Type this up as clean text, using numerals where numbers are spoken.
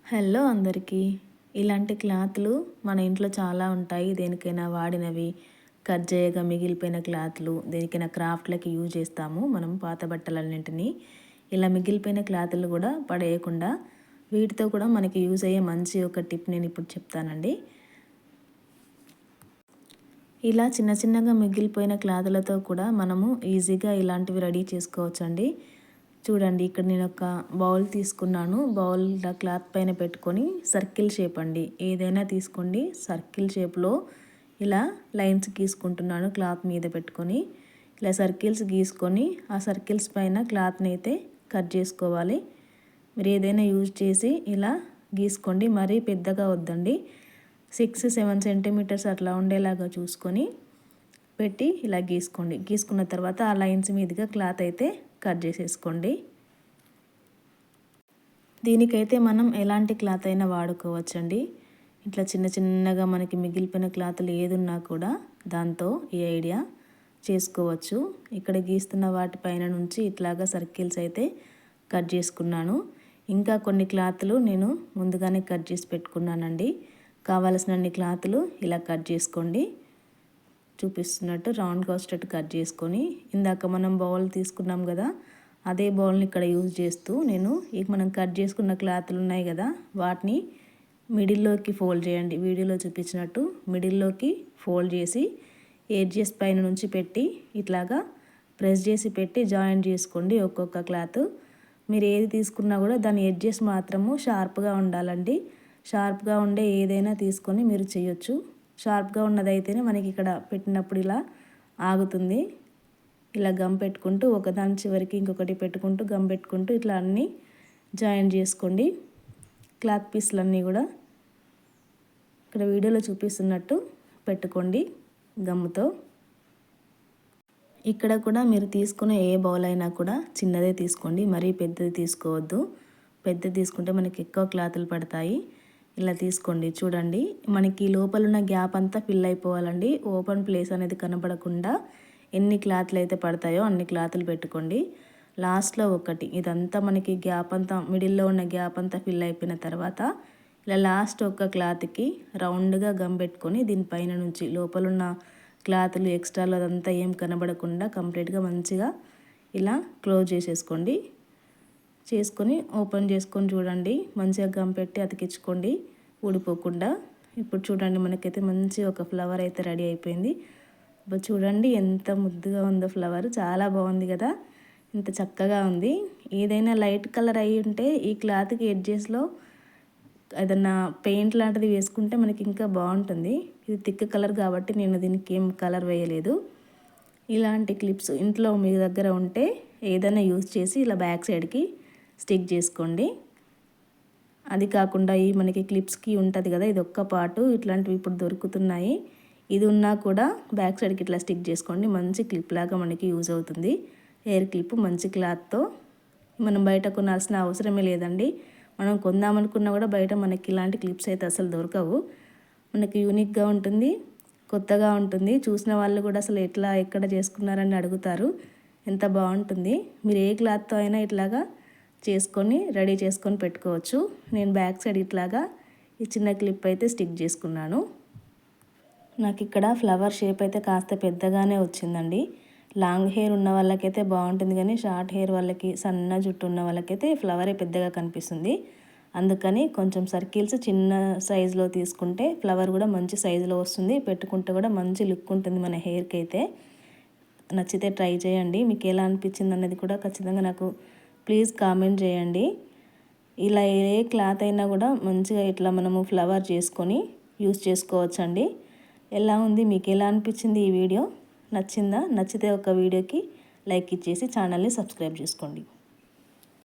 Hello అందరికీ. ఇలాంటి క్లాత్లు మన ఇంట్లో చాలా ఉంటాయి. దేనికైనా వాడినవి, కట్ చేయగా మిగిలిపోయిన క్లాత్లు, దేనికైనా క్రాఫ్ట్లకి యూజ్ చేస్తాము మనం పాత బట్టలన్నింటినీ. ఇలా మిగిలిపోయిన క్లాత్లు కూడా పడేయకుండా వీటితో కూడా మనకి యూజ్ అయ్యే మంచి ఒక టిప్ నేను ఇప్పుడు చెప్తానండి. ఇలా చిన్న చిన్నగా మిగిలిపోయిన క్లాతులతో కూడా మనము ఈజీగా ఇలాంటివి రెడీ చేసుకోవచ్చండి. చూడండి, ఇక్కడ నేను ఒక బౌల్ తీసుకున్నాను. బౌల్ క్లాత్ పైన పెట్టుకొని సర్కిల్ షేప్ అండి, ఏదైనా తీసుకోండి. సర్కిల్ షేప్లో ఇలా లైన్స్ గీసుకుంటున్నాను క్లాత్ మీద పెట్టుకొని. ఇలా సర్కిల్స్ గీసుకొని ఆ సర్కిల్స్ పైన క్లాత్ని అయితే కట్ చేసుకోవాలి. మీరు ఏదైనా యూజ్ చేసి ఇలా గీసుకోండి, మరీ పెద్దగా వద్దండి. 6-7 సెంటీమీటర్స్ అట్లా ఉండేలాగా చూసుకొని పెట్టి ఇలా గీసుకోండి. గీసుకున్న తర్వాత ఆ లైన్స్ మీదుగా క్లాత్ అయితే కట్ చేసేసుకోండి. దీనికైతే మనం ఎలాంటి క్లాత్ అయినా వాడుకోవచ్చండి. ఇట్లా చిన్న చిన్నగా మనకి మిగిలిపోయిన క్లాత్లు ఏదున్నా కూడా దాంతో ఈ ఐడియా చేసుకోవచ్చు. ఇక్కడ గీస్తున్న వాటిపైన నుంచి ఇట్లాగా సర్కిల్స్ అయితే కట్ చేసుకున్నాను. ఇంకా కొన్ని క్లాత్లు నేను ముందుగానే కట్ చేసి పెట్టుకున్నానండి. కావలసినన్ని క్లాత్లు ఇలా కట్ చేసుకోండి. చూపిస్తున్నట్టు రౌండ్గా వచ్చేటట్టు కట్ చేసుకొని, ఇందాక మనం బౌల్ తీసుకున్నాం కదా, అదే బౌల్ని ఇక్కడ యూజ్ చేస్తూ నేను మనం కట్ చేసుకున్న క్లాత్లు ఉన్నాయి కదా, వాటిని మిడిల్లోకి ఫోల్డ్ చేయండి. వీడియోలో చూపించినట్టు మిడిల్లోకి ఫోల్డ్ చేసి ఎడ్జెస్ పైన నుంచి పెట్టి ఇట్లాగా ప్రెస్ చేసి పెట్టి జాయింట్ చేసుకోండి. ఒక్కొక్క క్లాత్ మీరు ఏది తీసుకున్నా కూడా దాని ఎడ్జెస్ మాత్రము షార్ప్గా ఉండాలండి. షార్ప్గా ఉండే ఏదైనా తీసుకొని మీరు చేయొచ్చు. షార్ప్గా ఉన్నదైతేనే మనకి ఇక్కడ పెట్టినప్పుడు ఇలా ఆగుతుంది. ఇలా గమ్ పెట్టుకుంటూ ఒకదాని చివరికి ఇంకొకటి పెట్టుకుంటూ గమ్ పెట్టుకుంటూ ఇట్లా అన్నీ జాయిన్ చేసుకోండి. క్లాత్ పీస్లన్నీ కూడా ఇక్కడ వీడియోలో చూపిస్తున్నట్టు పెట్టుకోండి గమ్ముతో. ఇక్కడ కూడా మీరు తీసుకునే ఏ బౌల్ అయినా కూడా చిన్నదే తీసుకోండి, మరీ పెద్దది తీసుకోవద్దు. పెద్దది తీసుకుంటే మనకి ఎక్కువ క్లాతులు పడతాయి. ఇలా తీసుకోండి. చూడండి, మనకి లోపల ఉన్న గ్యాప్ అంతా ఫిల్ అయిపోవాలండి. ఓపెన్ ప్లేస్ అనేది కనబడకుండా ఎన్ని క్లాత్లు అయితే పడతాయో అన్ని క్లాతులు పెట్టుకోండి. లాస్ట్లో ఒకటి, ఇదంతా మనకి గ్యాప్ అంతా మిడిల్లో ఉన్న గ్యాప్ అంతా ఫిల్ అయిపోయిన తర్వాత ఇలా లాస్ట్ ఒక క్లాత్కి రౌండ్గా గమ్ పెట్టుకొని దీనిపైన నుంచి లోపల ఉన్న క్లాతులు ఎక్స్ట్రాలు అదంతా ఏం కనబడకుండా కంప్లీట్గా మంచిగా ఇలా క్లోజ్ చేసేసుకోండి. చేసుకొని ఓపెన్ చేసుకొని చూడండి, మంచిగా గమ్ పెట్టి అతికించుకోండి ఊడిపోకుండా. ఇప్పుడు చూడండి, మనకైతే మంచి ఒక ఫ్లవర్ అయితే రెడీ అయిపోయింది. ఇప్పుడు చూడండి ఎంత ముద్దుగా ఉందో ఫ్లవర్, చాలా బాగుంది కదా, ఇంత చక్కగా ఉంది. ఏదైనా లైట్ కలర్ అయి ఉంటే ఈ క్లాత్కి ఎడ్జెస్లో ఏదన్నా పెయింట్ లాంటిది వేసుకుంటే మనకి ఇంకా బాగుంటుంది. ఇది థిక్ కలర్ కాబట్టి నేను దీనికి ఏం కలర్ వేయలేదు. ఇలాంటి క్లిప్స్ ఇంట్లో మీ దగ్గర ఉంటే ఏదైనా యూజ్ చేసి ఇలా బ్యాక్ సైడ్కి స్టిక్ చేసుకోండి. అది కాకుండా ఈ మనకి క్లిప్స్కి ఉంటుంది కదా, ఇది ఒక్క పాటు ఇట్లాంటివి ఇప్పుడు దొరుకుతున్నాయి. ఇది ఉన్నా కూడా బ్యాక్ సైడ్కి ఇట్లా స్టిక్ చేసుకోండి. మంచి క్లిప్ లాగా మనకి యూజ్ అవుతుంది. హెయిర్ క్లిప్ మంచి క్లాత్తో మనం బయట కొనాల్సిన అవసరమే లేదండి. మనం కొందామనుకున్నా కూడా బయట మనకి ఇలాంటి క్లిప్స్ అయితే అసలు దొరకవు. మనకి యూనిక్గా ఉంటుంది, కొత్తగా ఉంటుంది. చూసిన వాళ్ళు కూడా అసలు ఎక్కడ చేసుకున్నారని అడుగుతారు. ఎంత బాగుంటుంది. మీరు ఏ క్లాత్తో అయినా ఇట్లాగా చేసుకొని రెడీ చేసుకొని పెట్టుకోవచ్చు. నేను బ్యాక్ సైడ్ ఇట్లాగా ఈ చిన్న క్లిప్ అయితే స్టిక్ చేసుకున్నాను. నాకు ఇక్కడ ఫ్లవర్ షేప్ అయితే కాస్త పెద్దగానే వచ్చిందండి. లాంగ్ హెయిర్ ఉన్న వాళ్ళకైతే బాగుంటుంది, కానీ షార్ట్ హెయిర్ వాళ్ళకి, సన్న జుట్టు ఉన్న వాళ్ళకైతే ఫ్లవరే పెద్దగా కనిపిస్తుంది. అందుకని కొంచెం సర్కిల్స్ చిన్న సైజులో తీసుకుంటే ఫ్లవర్ కూడా మంచి సైజులో వస్తుంది. పెట్టుకుంటే కూడా మంచి లుక్ ఉంటుంది మన హెయిర్కి అయితే. నచ్చితే ట్రై చేయండి. మీకు ఎలా అనిపించింది అన్నది కూడా ఖచ్చితంగా నాకు ప్లీజ్ కామెంట్ చేయండి. ఇలా ఏ క్లాత్ అయినా కూడా మంచిగా ఇట్లా మనము ఫ్లవర్ చేసుకొని యూస్ చేసుకోవచ్చండి. ఎలా ఉంది, మీకు ఎలా అనిపించింది ఈ వీడియో? నచ్చిందా? నచ్చితే ఒక వీడియోకి లైక్ ఇచ్చేసి ఛానల్ని సబ్స్క్రైబ్ చేసుకోండి.